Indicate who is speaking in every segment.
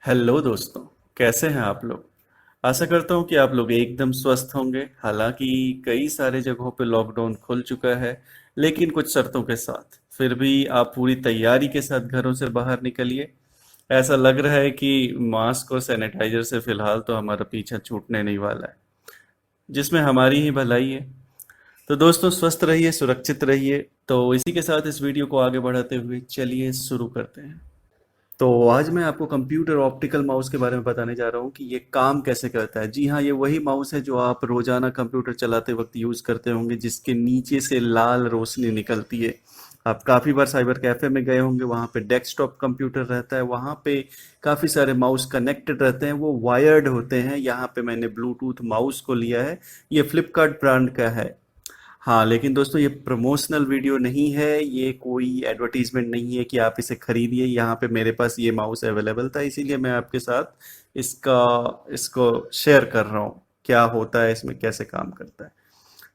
Speaker 1: Hello दोस्तों। कैसे हैं आप लोग। आशा करता हूं कि आप लोग एकदम स्वस्थ होंगे। हालांकि कई सारे जगहों पे लॉकडाउन खुल चुका है, लेकिन कुछ शर्तों के साथ। फिर भी आप पूरी तैयारी के साथ घरों से बाहर निकलिए। ऐसा लग रहा है कि मास्क और सैनिटाइजर से फिलहाल तो हमारा पीछा छूटने नहीं वाला है, जिसमें हमारी ही भलाई है। तो दोस्तों, स्वस्थ रहिए, सुरक्षित रहिए। तो इसी के साथ इस वीडियो को आगे बढ़ाते हुए चलिए शुरू करते हैं। तो आज मैं आपको कंप्यूटर ऑप्टिकल माउस के बारे में बताने जा रहा हूँ कि ये काम कैसे करता है। जी हाँ, ये वही माउस है जो आप रोजाना कंप्यूटर चलाते वक्त यूज़ करते होंगे, जिसके नीचे से लाल रोशनी निकलती है। आप काफ़ी बार साइबर कैफ़े में गए होंगे, वहाँ पे डेस्कटॉप कंप्यूटर रहता है, वहाँ पे काफ़ी सारे माउस कनेक्टेड रहते हैं, वो वायर्ड होते हैं। यहाँ पे मैंने ब्लूटूथ माउस को लिया है। ये फ्लिपकार्ट ब्रांड का है। हाँ, लेकिन दोस्तों, ये प्रमोशनल वीडियो नहीं है, ये कोई एडवर्टीजमेंट नहीं है कि आप इसे खरीदिए। यहाँ पे मेरे पास ये माउस अवेलेबल था, इसीलिए मैं आपके साथ इसका इसको शेयर कर रहा हूँ। क्या होता है इसमें, कैसे काम करता है।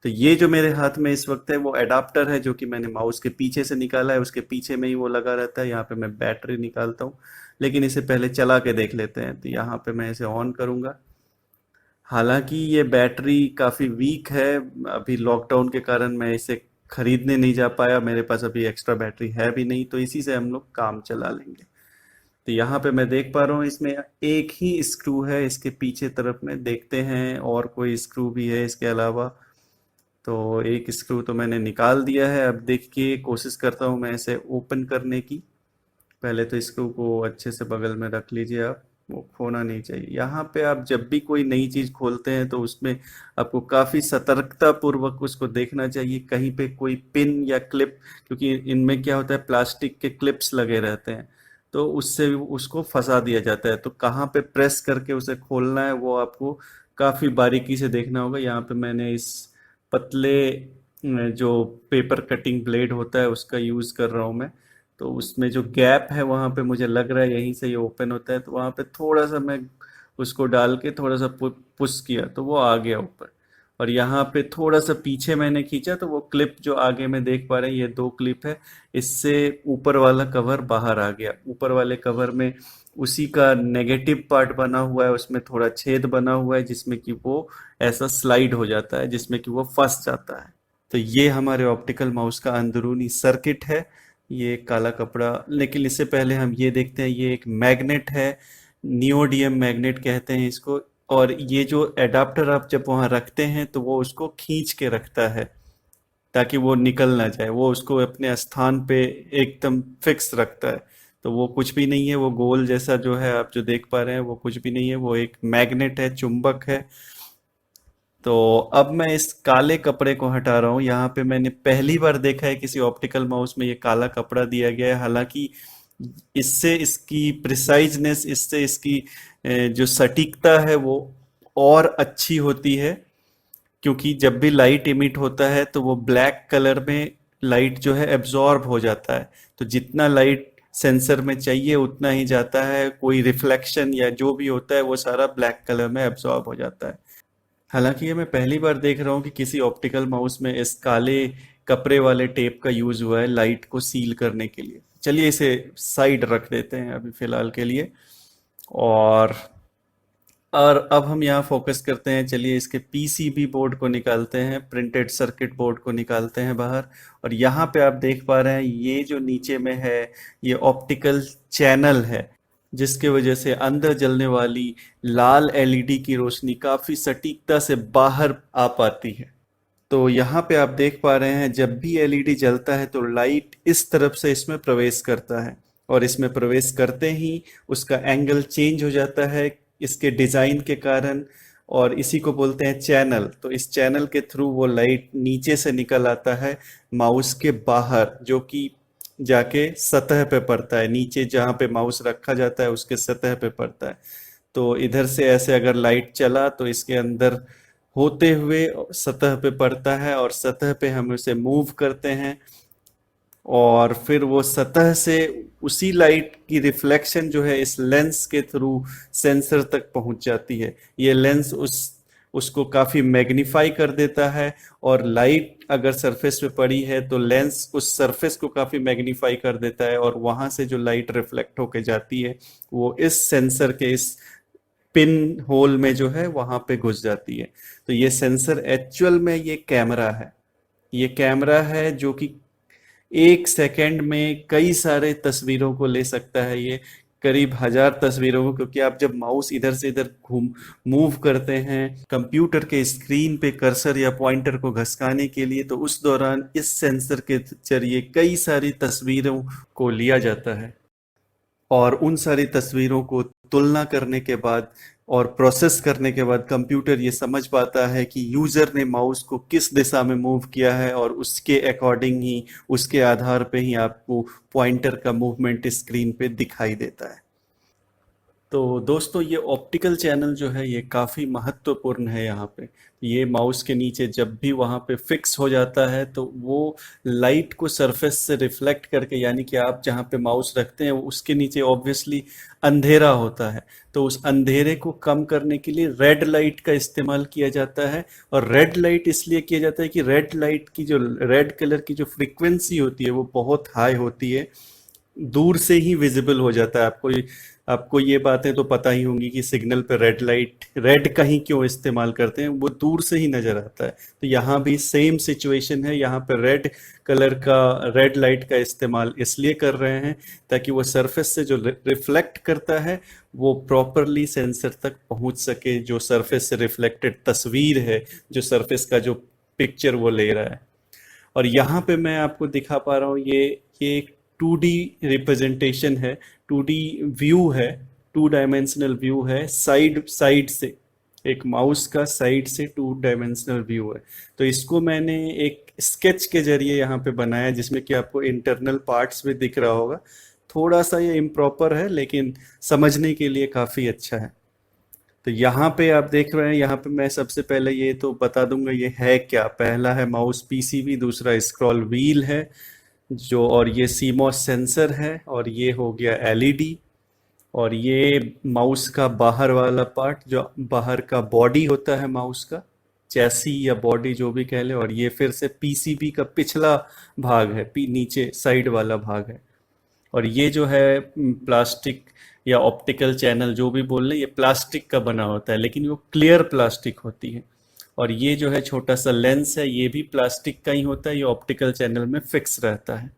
Speaker 1: तो ये जो मेरे हाथ में इस वक्त है वो एडाप्टर है, जो कि मैंने माउस के पीछे से निकाला है। उसके पीछे में ही वो लगा रहता है। यहाँ पे मैं बैटरी निकालता हूँ, लेकिन इसे पहले चला के देख लेते हैं। तो यहाँ पे मैं इसे ऑन करूँगा। हालांकि ये बैटरी काफ़ी वीक है। अभी लॉकडाउन के कारण मैं इसे खरीदने नहीं जा पाया, मेरे पास अभी एक्स्ट्रा बैटरी है भी नहीं, तो इसी से हम लोग काम चला लेंगे। तो यहाँ पे मैं देख पा रहा हूँ इसमें एक ही स्क्रू है। इसके पीछे तरफ में देखते हैं और कोई स्क्रू भी है इसके अलावा। तो एक स्क्रू तो मैंने निकाल दिया है। अब देख के कोशिश करता हूँ मैं इसे ओपन करने की। पहले तो स्क्रू को अच्छे से बगल में रख लीजिए आप, वो खोना नहीं चाहिए। यहाँ पे आप जब भी कोई नई चीज़ खोलते हैं तो उसमें आपको काफ़ी सतर्कता पूर्वक उसको देखना चाहिए, कहीं पे कोई पिन या क्लिप, क्योंकि इनमें क्या होता है, प्लास्टिक के क्लिप्स लगे रहते हैं, तो उससे उसको फंसा दिया जाता है। तो कहाँ पे प्रेस करके उसे खोलना है वो आपको काफ़ी बारीकी से देखना होगा। यहाँ पे मैंने इस पतले जो पेपर कटिंग ब्लेड होता है उसका यूज़ कर रहा हूँ मैं। तो उसमें जो गैप है वहाँ पे मुझे लग रहा है यहीं से ये ओपन होता है, तो वहाँ पे थोड़ा सा मैं उसको डाल के थोड़ा सा पुश किया तो वो आ गया ऊपर। और यहाँ पे थोड़ा सा पीछे मैंने खींचा तो वो क्लिप जो आगे में देख पा रहे हैं, ये दो क्लिप है, इससे ऊपर वाला कवर बाहर आ गया। ऊपर वाले कवर में उसी का नेगेटिव पार्ट बना हुआ है, उसमें थोड़ा छेद बना हुआ है जिसमें कि वो ऐसा स्लाइड हो जाता है, जिसमें कि वो फंस जाता है। तो ये हमारे ऑप्टिकल माउस का अंदरूनी सर्किट है। ये काला कपड़ा, लेकिन इससे पहले हम ये देखते हैं, ये एक मैग्नेट है। नियोडियम मैग्नेट कहते हैं इसको। और ये जो एडाप्टर आप जब वहाँ रखते हैं तो वो उसको खींच के रखता है, ताकि वो निकल ना जाए। वो उसको अपने स्थान पे एकदम फिक्स रखता है। तो वो कुछ भी नहीं है, वो गोल जैसा जो है आप जो देख पा रहे हैं वो कुछ भी नहीं है, वो एक मैग्नेट है, चुंबक है। तो अब मैं इस काले कपड़े को हटा रहा हूँ। यहाँ पे मैंने पहली बार देखा है किसी ऑप्टिकल माउस में ये काला कपड़ा दिया गया है। हालांकि इससे इसकी प्रिसाइजनेस, इससे इसकी जो सटीकता है वो और अच्छी होती है, क्योंकि जब भी लाइट इमिट होता है तो वो ब्लैक कलर में लाइट जो है एब्जॉर्ब हो जाता है। तो जितना लाइट सेंसर में चाहिए उतना ही जाता है, कोई रिफ्लेक्शन या जो भी होता है वो सारा ब्लैक कलर में एब्जॉर्ब हो जाता है। हालांकि ये मैं पहली बार देख रहा हूँ कि किसी ऑप्टिकल माउस में इस काले कपड़े वाले टेप का यूज हुआ है लाइट को सील करने के लिए। चलिए इसे साइड रख देते हैं अभी फिलहाल के लिए। और और अब हम यहाँ फोकस करते हैं। चलिए इसके पीसीबी बोर्ड को निकालते हैं, प्रिंटेड सर्किट बोर्ड को निकालते हैं बाहर। और यहाँ पे आप देख पा रहे हैं ये जो नीचे में है, ये ऑप्टिकल चैनल है, जिसके वजह से अंदर जलने वाली लाल एलईडी की रोशनी काफी सटीकता से बाहर आ पाती है। तो यहाँ पे आप देख पा रहे हैं जब भी एलईडी जलता है तो लाइट इस तरफ से इसमें प्रवेश करता है, और इसमें प्रवेश करते ही उसका एंगल चेंज हो जाता है इसके डिजाइन के कारण। और इसी को बोलते हैं चैनल। तो इस चैनल के थ्रू वो लाइट नीचे से निकल आता है माउस के बाहर, जो कि जाके सतह पे पड़ता है, नीचे जहाँ पे माउस रखा जाता है उसके सतह पे पड़ता है। तो इधर से ऐसे अगर लाइट चला तो इसके अंदर होते हुए सतह पे पड़ता है, और सतह पे हम उसे मूव करते हैं, और फिर वो सतह से उसी लाइट की रिफ्लेक्शन जो है इस लेंस के थ्रू सेंसर तक पहुंच जाती है। ये लेंस उसको काफ़ी मैग्नीफाई कर देता है, और लाइट अगर सरफेस पे पड़ी है तो लेंस उस सरफेस को काफ़ी मैग्नीफाई कर देता है, और वहाँ से जो लाइट रिफ्लेक्ट होके जाती है वो इस सेंसर के इस पिन होल में जो है वहाँ पे घुस जाती है। तो ये सेंसर एक्चुअल में ये कैमरा है। ये कैमरा है जो कि 1 सेकेंड में कई सारे तस्वीरों को ले सकता है, ये करीब 1000 तस्वीरों को, क्योंकि आप जब माउस इधर से इधर घूम मूव करते हैं कंप्यूटर के स्क्रीन पे कर्सर या पॉइंटर को घसकाने के लिए, तो उस दौरान इस सेंसर के जरिए कई सारी तस्वीरों को लिया जाता है, और उन सारी तस्वीरों को तुलना करने के बाद और प्रोसेस करने के बाद कंप्यूटर ये समझ पाता है कि यूजर ने माउस को किस दिशा में मूव किया है, और उसके अकॉर्डिंग ही, उसके आधार पे ही आपको पॉइंटर का मूवमेंट स्क्रीन पे दिखाई देता है। तो दोस्तों, ये ऑप्टिकल चैनल जो है ये काफ़ी महत्वपूर्ण है यहाँ पे। ये माउस के नीचे जब भी वहाँ पे फिक्स हो जाता है तो वो लाइट को सरफेस से रिफ्लेक्ट करके, यानी कि आप जहाँ पे माउस रखते हैं उसके नीचे ऑब्वियसली अंधेरा होता है, तो उस अंधेरे को कम करने के लिए रेड लाइट का इस्तेमाल किया जाता है। और रेड लाइट इसलिए किया जाता है कि रेड लाइट की जो रेड कलर की जो फ्रीक्वेंसी होती है वो बहुत हाई होती है, दूर से ही विजिबल हो जाता है। आपको ये बातें तो पता ही होंगी कि सिग्नल पे रेड लाइट, रेड का ही क्यों इस्तेमाल करते हैं, वो दूर से ही नजर आता है। तो यहाँ भी सेम सिचुएशन है, यहाँ पे रेड कलर का, रेड लाइट का इस्तेमाल इसलिए कर रहे हैं ताकि वो सरफेस से जो रिफ्लेक्ट करता है वो प्रॉपरली सेंसर तक पहुंच सके, जो सरफेस से रिफ्लेक्टेड तस्वीर है, जो सरफेस का जो पिक्चर वो ले रहा है। और यहाँ पे मैं आपको दिखा पा रहा हूँ, ये एक 2D रिप्रेजेंटेशन है, 2D व्यू है, 2 डायमेंशनल व्यू है, साइड साइड से, एक माउस का साइड से 2 डायमेंशनल व्यू है। तो इसको मैंने एक स्केच के जरिए यहाँ पे बनाया, जिसमें कि आपको इंटरनल पार्ट्स भी दिख रहा होगा। थोड़ा सा ये इम्प्रॉपर है लेकिन समझने के लिए काफ़ी अच्छा है। तो यहाँ पे आप देख रहे हैं, यहाँ पे मैं सबसे पहले ये तो बता दूंगा ये है क्या। पहला है माउस पीसीबी, दूसरा स्क्रॉल व्हील है जो, और ये सीमॉस सेंसर है, और ये हो गया एलईडी, और ये माउस का बाहर वाला पार्ट, जो बाहर का बॉडी होता है माउस का, चैसी या बॉडी जो भी कह ले, और ये फिर से पीसीबी का पिछला भाग है, नीचे साइड वाला भाग है। और ये जो है प्लास्टिक या ऑप्टिकल चैनल जो भी बोल रहे, ये प्लास्टिक का बना होता है, लेकिन वो क्लियर प्लास्टिक होती है। और ये जो है छोटा सा लेंस है, ये भी प्लास्टिक का ही होता है, ये ऑप्टिकल चैनल में फिक्स रहता है।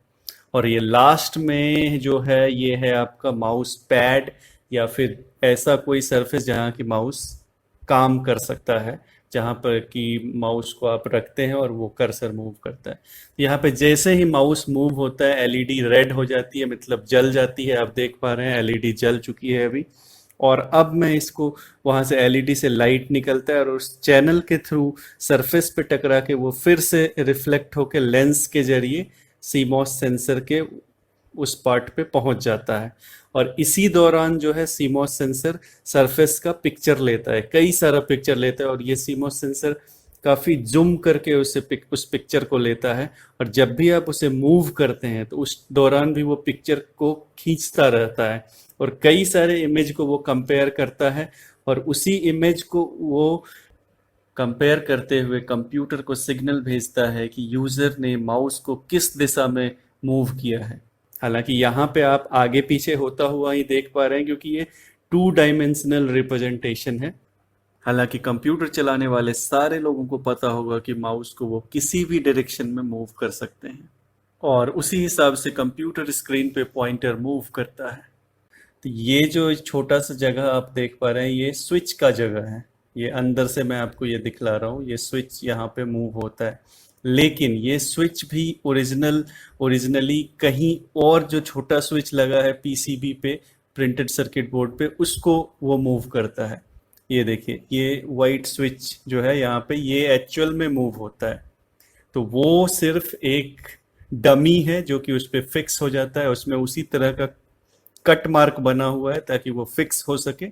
Speaker 1: और ये लास्ट में जो है ये है आपका माउस पैड, या फिर ऐसा कोई सरफेस जहाँ की माउस काम कर सकता है, जहाँ पर कि माउस को आप रखते हैं और वो कर्सर मूव करता है। यहाँ पे जैसे ही माउस मूव होता है एलईडी रेड हो जाती है, मतलब जल जाती है। आप देख पा रहे हैं एलईडी जल चुकी है अभी। और अब मैं इसको, वहाँ से एलईडी से लाइट निकलता है और उस चैनल के थ्रू सरफेस पे टकरा के वो फिर से रिफ्लेक्ट होकर लेंस के जरिए सीमॉस सेंसर के उस पार्ट पे पहुंच जाता है। और इसी दौरान जो है सीमॉस सेंसर सरफेस का पिक्चर लेता है, कई सारा पिक्चर लेता है, और ये सीमॉस सेंसर काफ़ी जूम करके उस पिक्चर को लेता है। और जब भी आप उसे मूव करते हैं तो उस दौरान भी वो पिक्चर को खींचता रहता है, और कई सारे इमेज को वो कंपेयर करता है, और उसी इमेज को वो कंपेयर करते हुए कंप्यूटर को सिग्नल भेजता है कि यूजर ने माउस को किस दिशा में मूव किया है। हालांकि यहाँ पे आप आगे पीछे होता हुआ ही देख पा रहे हैं, क्योंकि ये 2 डायमेंशनल रिप्रेजेंटेशन है। हालांकि कंप्यूटर चलाने वाले सारे लोगों को पता होगा कि माउस को वो किसी भी डायरेक्शन में मूव कर सकते हैं, और उसी हिसाब से कंप्यूटर स्क्रीन पे पॉइंटर मूव करता है। तो ये जो छोटा सा जगह आप देख पा रहे हैं, ये स्विच का जगह है। ये अंदर से मैं आपको ये दिखला रहा हूँ, ये स्विच यहाँ पे मूव होता है। लेकिन ये स्विच भी ओरिजिनली कहीं और जो छोटा स्विच लगा है पीसीबी पे, प्रिंटेड सर्किट बोर्ड पे, उसको वो मूव करता है। ये देखिए, ये वाइट स्विच जो है यहाँ पे, ये एक्चुअल में मूव होता है। तो वो सिर्फ एक डमी है जो कि उस पर फिक्स हो जाता है, उसमें उसी तरह का कट मार्क बना हुआ है ताकि वो फिक्स हो सके।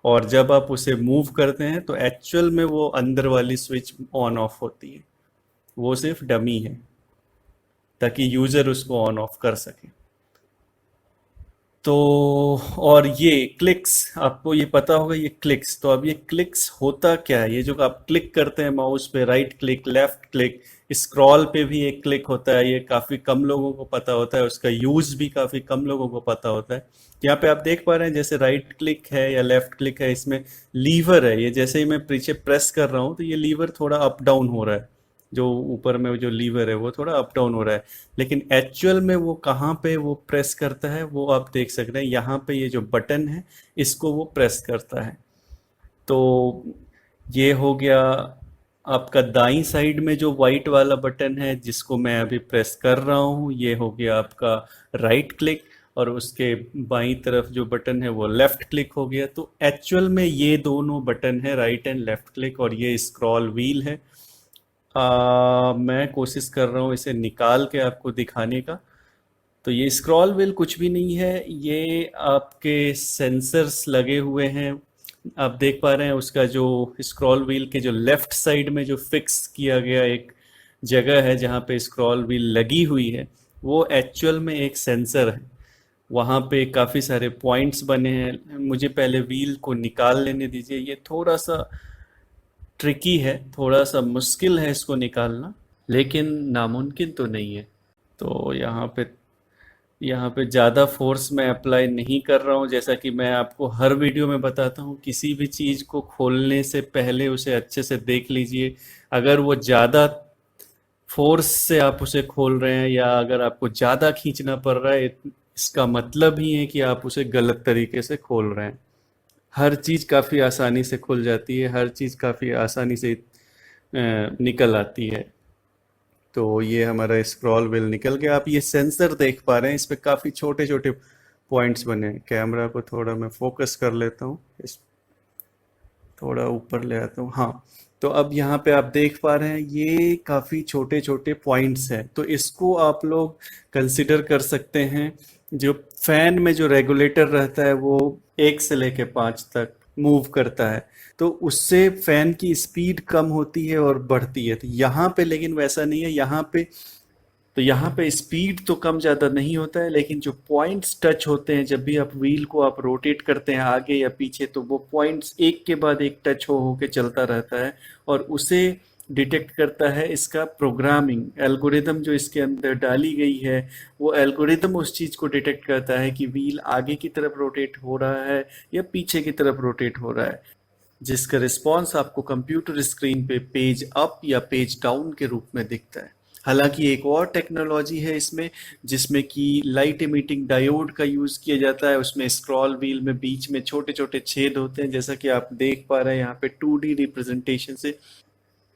Speaker 1: और जब आप उसे मूव करते हैं तो एक्चुअल में वो अंदर वाली स्विच ऑन ऑफ होती है, वो सिर्फ डमी है ताकि यूजर उसको ऑन ऑफ कर सके। तो और ये क्लिक्स, आपको ये पता होगा ये क्लिक्स, तो अब ये क्लिक्स होता क्या है? ये जो आप क्लिक करते हैं माउस पे, right click, left click, scroll पे भी एक क्लिक होता है, ये काफ़ी कम लोगों को पता होता है, उसका यूज़ भी काफ़ी कम लोगों को पता होता है। यहाँ पे आप देख पा रहे हैं जैसे राइट क्लिक है या लेफ्ट क्लिक है, इसमें लीवर है, ये जैसे ही मैं पीछे प्रेस कर रहा हूँ तो ये लीवर थोड़ा अप डाउन हो रहा है, जो ऊपर में जो लीवर है वो थोड़ा अप डाउन हो रहा है। लेकिन एक्चुअल में वो कहाँ पे वो प्रेस करता है वो आप देख सकते हैं, यहाँ पे ये जो बटन है इसको वो प्रेस करता है। तो ये हो गया आपका दाईं साइड में जो वाइट वाला बटन है जिसको मैं अभी प्रेस कर रहा हूँ, ये हो गया आपका राइट क्लिक, और उसके बाईं तरफ जो बटन है वो लेफ्ट क्लिक हो गया। तो एक्चुअल में ये दोनों बटन है, राइट एंड लेफ्ट क्लिक, और ये स्क्रॉल व्हील है। मैं कोशिश कर रहा हूँ इसे निकाल के आपको दिखाने का। तो ये स्क्रॉल व्हील कुछ भी नहीं है, ये आपके सेंसर्स लगे हुए हैं। आप देख पा रहे हैं उसका जो स्क्रॉल व्हील के जो लेफ्ट साइड में जो फिक्स किया गया एक जगह है जहाँ पे स्क्रॉल व्हील लगी हुई है, वो एक्चुअल में एक सेंसर है। वहाँ पे काफ़ी सारे पॉइंट्स बने हैं। मुझे पहले व्हील को निकाल लेने दीजिए, ये थोड़ा सा ट्रिकी है, थोड़ा सा मुश्किल है इसको निकालना, लेकिन नामुमकिन तो नहीं है। तो यहाँ पे ज़्यादा फोर्स मैं अप्लाई नहीं कर रहा हूँ। जैसा कि मैं आपको हर वीडियो में बताता हूँ, किसी भी चीज़ को खोलने से पहले उसे अच्छे से देख लीजिए। अगर वो ज़्यादा फोर्स से आप उसे खोल रहे हैं या अगर आपको ज़्यादा खींचना पड़ रहा है, इसका मतलब ही है कि आप उसे गलत तरीके से खोल रहे हैं। हर चीज़ काफ़ी आसानी से खुल जाती है, हर चीज़ काफ़ी आसानी से निकल आती है। तो ये हमारा स्क्रॉल व्हील निकल गया। आप ये सेंसर देख पा रहे हैं, इस पे काफ़ी छोटे छोटे पॉइंट्स बने हैं। कैमरा को थोड़ा मैं फोकस कर लेता हूँ, इस थोड़ा ऊपर ले आता हूँ, हाँ। तो अब यहाँ पे आप देख पा रहे हैं ये काफ़ी छोटे छोटे पॉइंट्स हैं, तो इसको आप लोग कंसिडर कर सकते हैं। जो फैन में जो रेगुलेटर रहता है वो 1 से लेके 5 तक मूव करता है, तो उससे फैन की स्पीड कम होती है और बढ़ती है। तो यहाँ पे लेकिन वैसा नहीं है, यहाँ पे स्पीड तो कम ज़्यादा नहीं होता है, लेकिन जो पॉइंट्स टच होते हैं जब भी आप व्हील को आप रोटेट करते हैं आगे या पीछे, तो वो पॉइंट्स एक के बाद एक टच हो के चलता रहता है, और उसे डिटेक्ट करता है इसका प्रोग्रामिंग एल्गोरिदम जो इसके अंदर डाली गई है। वो एल्गोरिदम उस चीज़ को डिटेक्ट करता है कि व्हील आगे की तरफ रोटेट हो रहा है या पीछे की तरफ रोटेट हो रहा है, जिसका रिस्पॉन्स आपको कंप्यूटर स्क्रीन पे पेज अप या पेज डाउन के रूप में दिखता है। हालांकि एक और टेक्नोलॉजी है इसमें, जिसमें कि लाइट इमिटिंग डायोड का यूज़ किया जाता है। उसमें स्क्रॉल व्हील में बीच में छोटे छोटे छेद होते हैं, जैसा कि आप देख पा रहे हैं यहाँ पे 2D रिप्रेजेंटेशन से।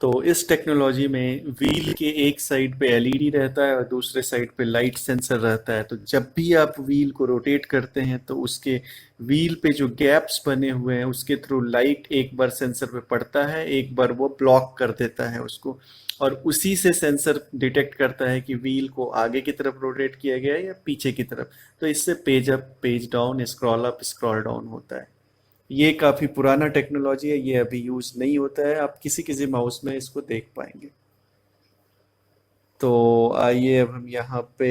Speaker 1: तो इस टेक्नोलॉजी में व्हील के एक साइड पे एलईडी रहता है और दूसरे साइड पे लाइट सेंसर रहता है। तो जब भी आप व्हील को रोटेट करते हैं तो उसके व्हील पे जो गैप्स बने हुए हैं उसके थ्रू लाइट एक बार सेंसर पे पड़ता है, एक बार वो ब्लॉक कर देता है उसको, और उसी से सेंसर डिटेक्ट करता है कि व्हील को आगे की तरफ रोटेट किया गया है या पीछे की तरफ। तो इससे page up, page down, scroll up, scroll down होता है। ये काफ़ी पुराना टेक्नोलॉजी है, ये अभी यूज़ नहीं होता है, आप किसी किसी माउस में इसको देख पाएंगे। तो आइए अब हम यहाँ पे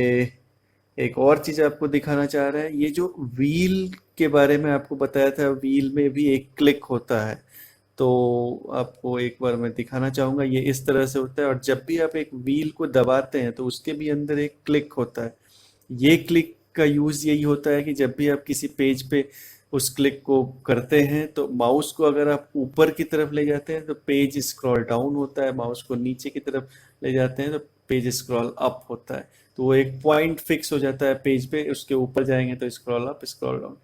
Speaker 1: एक और चीज़ आपको दिखाना चाह रहे हैं। ये जो व्हील के बारे में आपको बताया था, व्हील में भी एक क्लिक होता है। तो आपको एक बार मैं दिखाना चाहूँगा, ये इस तरह से होता है, और जब भी आप एक व्हील को दबाते हैं तो उसके भी अंदर एक क्लिक होता है। ये क्लिक का यूज़ यही होता है कि जब भी आप किसी पेज पे उस क्लिक को करते हैं तो माउस को अगर आप ऊपर की तरफ ले जाते हैं तो पेज स्क्रॉल डाउन होता है, माउस को नीचे की तरफ ले जाते हैं तो पेज स्क्रॉल अप होता है। तो वो एक पॉइंट फिक्स हो जाता है पेज पे, उसके ऊपर जाएंगे तो स्क्रॉल अप, स्क्रॉल डाउन।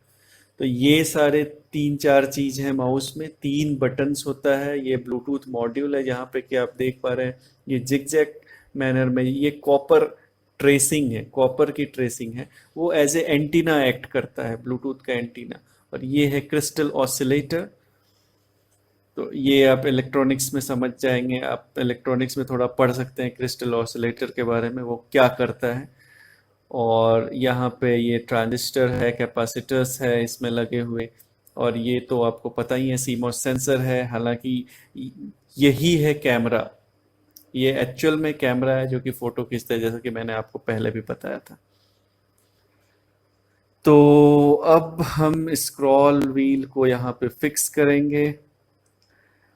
Speaker 1: तो ये सारे 3-4 चीज़ हैं माउस में, 3 बटन्स होता है। ये ब्लूटूथ मॉड्यूल है जहाँ पे कि आप देख पा रहे हैं ये जिगजैग मैनर में, ये कॉपर ट्रेसिंग है, कॉपर की ट्रेसिंग है, वो एज ए एंटीना एक्ट करता है, ब्लूटूथ का एंटीना। और ये है क्रिस्टल ऑसिलेटर। तो ये आप इलेक्ट्रॉनिक्स में समझ जाएंगे, आप इलेक्ट्रॉनिक्स में थोड़ा पढ़ सकते हैं क्रिस्टल ऑसिलेटर के बारे में, वो क्या करता है। और यहाँ पे ये ट्रांजिस्टर है, कैपेसिटर्स है इसमें लगे हुए, और ये तो आपको पता ही है सीमॉस सेंसर है। हालांकि यही है कैमरा, ये एक्चुअल में कैमरा है जो कि फ़ोटो खींचता है, जैसा कि मैंने आपको पहले भी बताया था। तो अब हम स्क्रॉल व्हील को यहाँ पे फिक्स करेंगे।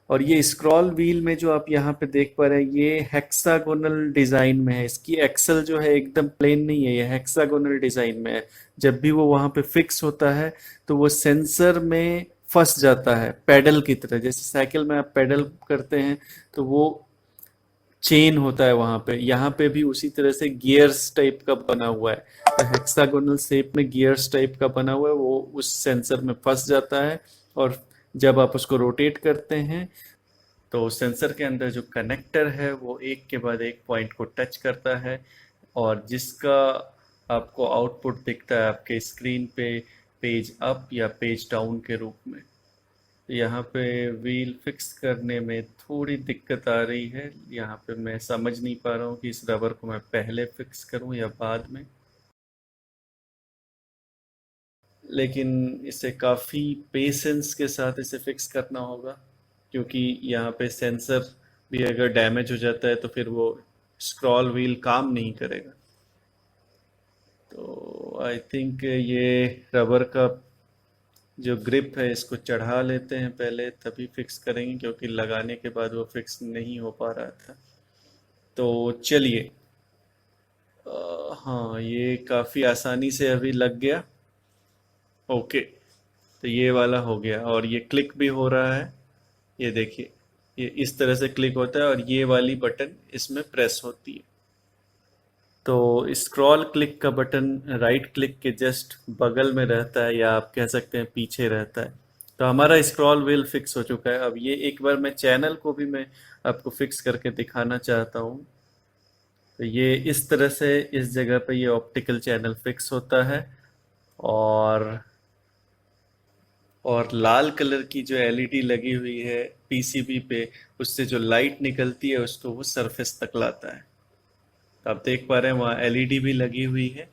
Speaker 1: और ये स्क्रॉल व्हील में जो आप यहाँ पे देख पा रहे हैं, ये हेक्सागोनल डिजाइन में है। इसकी एक्सल जो है एकदम प्लेन नहीं है, ये हेक्सागोनल डिजाइन में है। जब भी वो वहां पे फिक्स होता है तो वो सेंसर में फंस जाता है, पेडल की तरह। जैसे साइकिल में आप पेडल करते हैं तो वो चेन होता है वहां पे, यहाँ पे भी उसी तरह से गियर्स टाइप का बना हुआ है। तो हेक्सागोनल शेप में गियर्स टाइप का बना हुआ है, वो उस सेंसर में फंस जाता है। और जब आप उसको रोटेट करते हैं तो सेंसर के अंदर जो कनेक्टर है वो एक के बाद एक पॉइंट को टच करता है, और जिसका आपको आउटपुट दिखता है आपके स्क्रीन पे, पेज अप या पेज डाउन के रूप में। यहाँ पे व्हील फिक्स करने में थोड़ी दिक्कत आ रही है। यहाँ पे मैं समझ नहीं पा रहा हूँ कि इस रबर को मैं पहले फिक्स करूँ या बाद में। लेकिन इसे काफ़ी पेशेंस के साथ इसे फिक्स करना होगा, क्योंकि यहाँ पे सेंसर भी अगर डैमेज हो जाता है तो फिर वो स्क्रॉल व्हील काम नहीं करेगा। तो आई थिंक ये रबर का जो ग्रिप है इसको चढ़ा लेते हैं पहले, तभी फिक्स करेंगे, क्योंकि लगाने के बाद वो फिक्स नहीं हो पा रहा था। तो चलिए, हाँ ये काफ़ी आसानी से अभी लग गया। ओके, तो ये वाला हो गया और ये क्लिक भी हो रहा है। ये देखिए, ये इस तरह से क्लिक होता है और ये वाली बटन इसमें प्रेस होती है। तो स्क्रॉल क्लिक का बटन राइट क्लिक के जस्ट बगल में रहता है, या आप कह सकते हैं पीछे रहता है। तो हमारा स्क्रॉल व्हील फिक्स हो चुका है। अब ये एक बार मैं चैनल को भी मैं आपको फिक्स करके दिखाना चाहता हूँ। तो ये इस तरह से इस जगह पे ये ऑप्टिकल चैनल फिक्स होता है। और लाल कलर की जो एलईडी लगी हुई है पीसीबी पे, उससे जो लाइट निकलती है उसको वो सरफेस तक लाता है। तो आप देख पा रहे हैं वहाँ एलईडी भी लगी हुई है।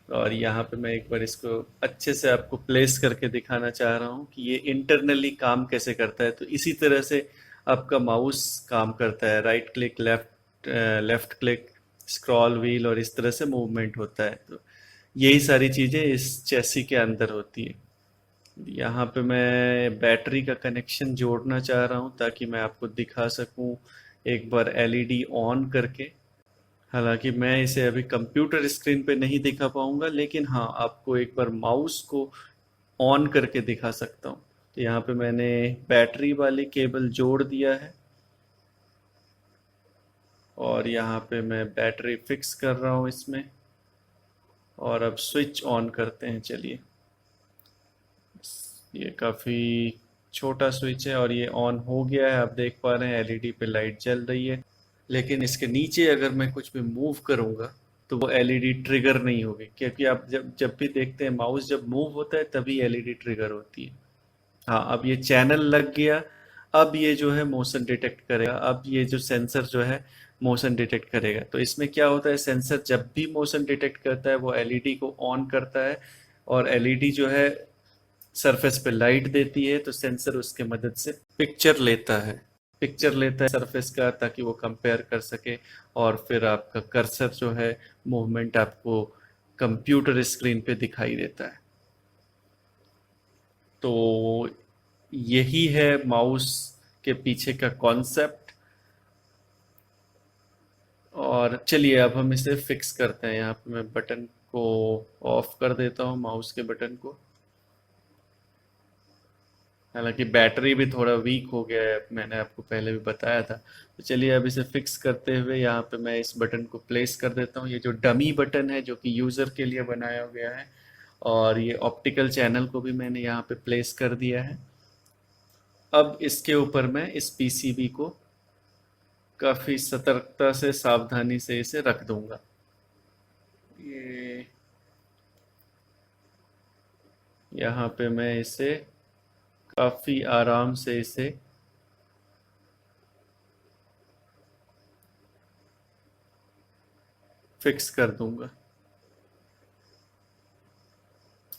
Speaker 1: और यहाँ पे मैं एक बार इसको अच्छे से आपको प्लेस करके दिखाना चाह रहा हूँ कि ये इंटरनली काम कैसे करता है। तो इसी तरह से आपका माउस काम करता है, right click, left click, scroll wheel, और इस तरह से मूवमेंट होता है। तो यही सारी चीज़ें इस चेसी के अंदर होती है। यहाँ पे मैं बैटरी का कनेक्शन जोड़ना चाह रहा हूँ ताकि मैं आपको दिखा सकूँ एक बार एलईडी ऑन करके। हालांकि मैं इसे अभी कंप्यूटर स्क्रीन पे नहीं दिखा पाऊंगा, लेकिन हाँ आपको एक बार माउस को ऑन करके दिखा सकता हूँ। तो यहाँ पे मैंने बैटरी वाली केबल जोड़ दिया है और यहाँ पे मैं बैटरी फिक्स कर रहा हूँ इसमें। और अब स्विच ऑन करते हैं, चलिए। ये काफ़ी छोटा स्विच है और ये ऑन हो गया है। आप देख पा रहे हैं एलईडी पे लाइट जल रही है। लेकिन इसके नीचे अगर मैं कुछ भी मूव करूंगा तो वो एलईडी ट्रिगर नहीं होगी, क्योंकि आप जब जब भी देखते हैं माउस जब मूव होता है तभी एलईडी ट्रिगर होती है। हाँ, अब ये चैनल लग गया। अब ये जो है मोशन डिटेक्ट करेगा। अब ये जो सेंसर जो है मोशन डिटेक्ट करेगा। तो इसमें क्या होता है, सेंसर जब भी मोशन डिटेक्ट करता है वो एलईडी को ऑन करता है, और एलईडी जो है सरफेस पे लाइट देती है, तो सेंसर उसके मदद से पिक्चर लेता है सरफेस का, ताकि वो कंपेयर कर सके। और फिर आपका कर्सर जो है मूवमेंट आपको कंप्यूटर स्क्रीन पे दिखाई देता है। तो यही है माउस के पीछे का कॉन्सेप्ट। और चलिए अब हम इसे फिक्स करते हैं। यहाँ पे मैं बटन को ऑफ कर देता हूँ, माउस के बटन को। हालांकि बैटरी भी थोड़ा वीक हो गया है, मैंने आपको पहले भी बताया था। तो चलिए अब इसे फिक्स करते हुए यहाँ पे मैं इस बटन को प्लेस कर देता हूँ। ये जो डमी बटन है जो कि यूज़र के लिए बनाया गया है, और ये ऑप्टिकल चैनल को भी मैंने यहाँ पे प्लेस कर दिया है। अब इसके ऊपर मैं इस पीसीबी को काफ़ी सतर्कता से, सावधानी से इसे रख दूंगा। ये यहाँ पे मैं इसे काफ़ी आराम से इसे फिक्स कर दूंगा।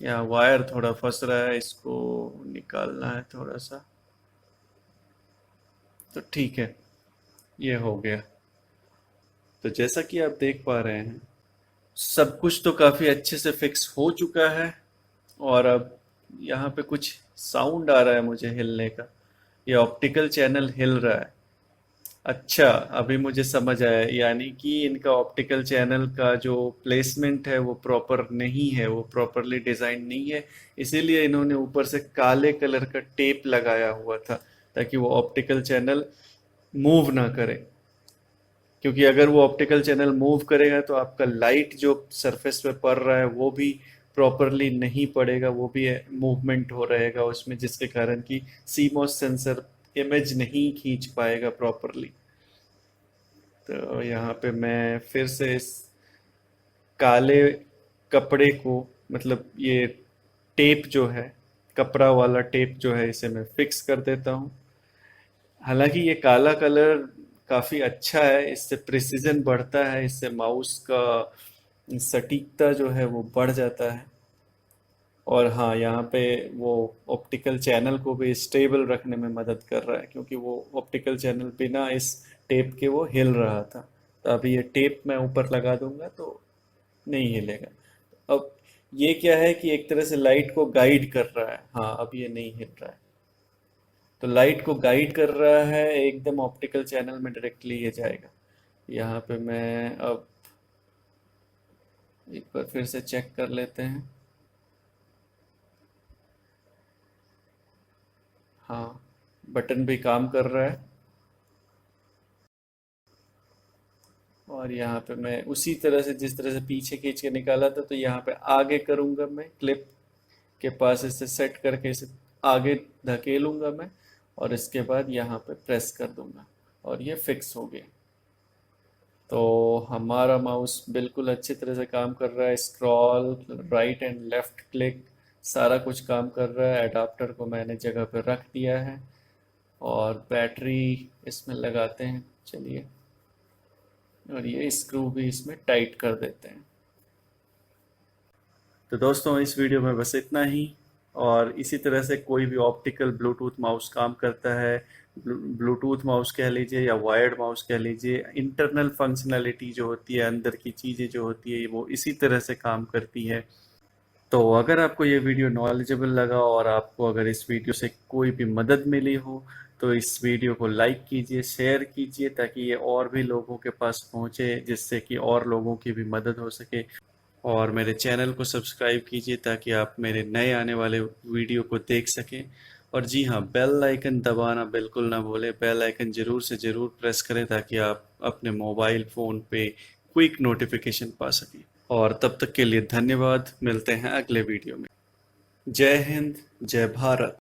Speaker 1: यहाँ वायर थोड़ा फंस रहा है, इसको निकालना है थोड़ा सा। तो ठीक है, ये हो गया। तो जैसा कि आप देख पा रहे हैं सब कुछ तो काफ़ी अच्छे से फिक्स हो चुका है। और अब यहाँ पे कुछ साउंड आ रहा है मुझे हिलने का। ये ऑप्टिकल चैनल हिल रहा है। अच्छा, अभी मुझे समझ आया, यानी कि इनका ऑप्टिकल चैनल का जो प्लेसमेंट है वो प्रॉपर नहीं है, वो प्रॉपरली डिजाइन नहीं है। इसीलिए इन्होंने ऊपर से काले कलर का टेप लगाया हुआ था, ताकि वो ऑप्टिकल चैनल मूव ना करे। क्योंकि अगर वो ऑप्टिकल चैनल मूव करेगा तो आपका लाइट जो सरफेस पे पड़ रहा है वो भी प्रॉपरली नहीं पड़ेगा, वो भी मूवमेंट हो रहेगा उसमें, जिसके कारण कि सीमोस सेंसर इमेज नहीं खींच पाएगा प्रॉपरली। तो यहाँ पे मैं फिर से इस काले कपड़े को, मतलब ये टेप जो है, कपड़ा वाला टेप जो है, इसे मैं फिक्स कर देता हूँ। हालांकि ये काला कलर काफी अच्छा है, इससे प्रिसीजन बढ़ता है, इससे माउस का सटीकता जो है वो बढ़ जाता है। और हाँ, यहाँ पे वो ऑप्टिकल चैनल को भी स्टेबल रखने में मदद कर रहा है, क्योंकि वो ऑप्टिकल चैनल बिना इस टेप के वो हिल रहा था। तो अभी ये टेप मैं ऊपर लगा दूंगा तो नहीं हिलेगा। अब ये क्या है कि एक तरह से लाइट को गाइड कर रहा है। हाँ, अब ये नहीं हिल रहा है। तो लाइट को गाइड कर रहा है, एकदम ऑप्टिकल चैनल में डायरेक्टली ये जाएगा। यहाँ पे मैं अब एक बार फिर से चेक कर लेते हैं। हाँ, बटन भी काम कर रहा है। और यहाँ पे मैं उसी तरह से, जिस तरह से पीछे खींच के निकाला था, तो यहाँ पे आगे करूँगा, मैं क्लिप के पास इसे सेट करके इसे आगे धकेलूंगा मैं। और इसके बाद यहाँ पे प्रेस कर दूंगा और ये फिक्स हो गया। तो हमारा माउस बिल्कुल अच्छी तरह से काम कर रहा है। Scroll, right and left click, सारा कुछ काम कर रहा है। एडाप्टर को मैंने जगह पर रख दिया है और बैटरी इसमें लगाते हैं, चलिए। और ये स्क्रू भी इसमें टाइट कर देते हैं। तो दोस्तों, इस वीडियो में बस इतना ही। और इसी तरह से कोई भी ऑप्टिकल ब्लूटूथ माउस काम करता है, ब्लूटूथ माउस कह लीजिए या वायर्ड माउस कह लीजिए, इंटरनल फंक्शनैलिटी जो होती है, अंदर की चीज़ें जो होती है, वो इसी तरह से काम करती है। तो अगर आपको ये वीडियो नॉलेजेबल लगा और आपको अगर इस वीडियो से कोई भी मदद मिली हो, तो इस वीडियो को लाइक कीजिए, शेयर कीजिए, ताकि ये और भी लोगों के पास पहुंचे, जिससे कि और लोगों की भी मदद हो सके। और मेरे चैनल को सब्सक्राइब कीजिए ताकि आप मेरे नए आने वाले वीडियो को देख सकें। और जी हाँ, बेल आइकन दबाना बिल्कुल ना भूलें। बेल आइकन ज़रूर से ज़रूर प्रेस करें ताकि आप अपने मोबाइल फ़ोन पे क्विक नोटिफिकेशन पा सकें। और तब तक के लिए धन्यवाद। मिलते हैं अगले वीडियो में। जय हिंद, जय भारत।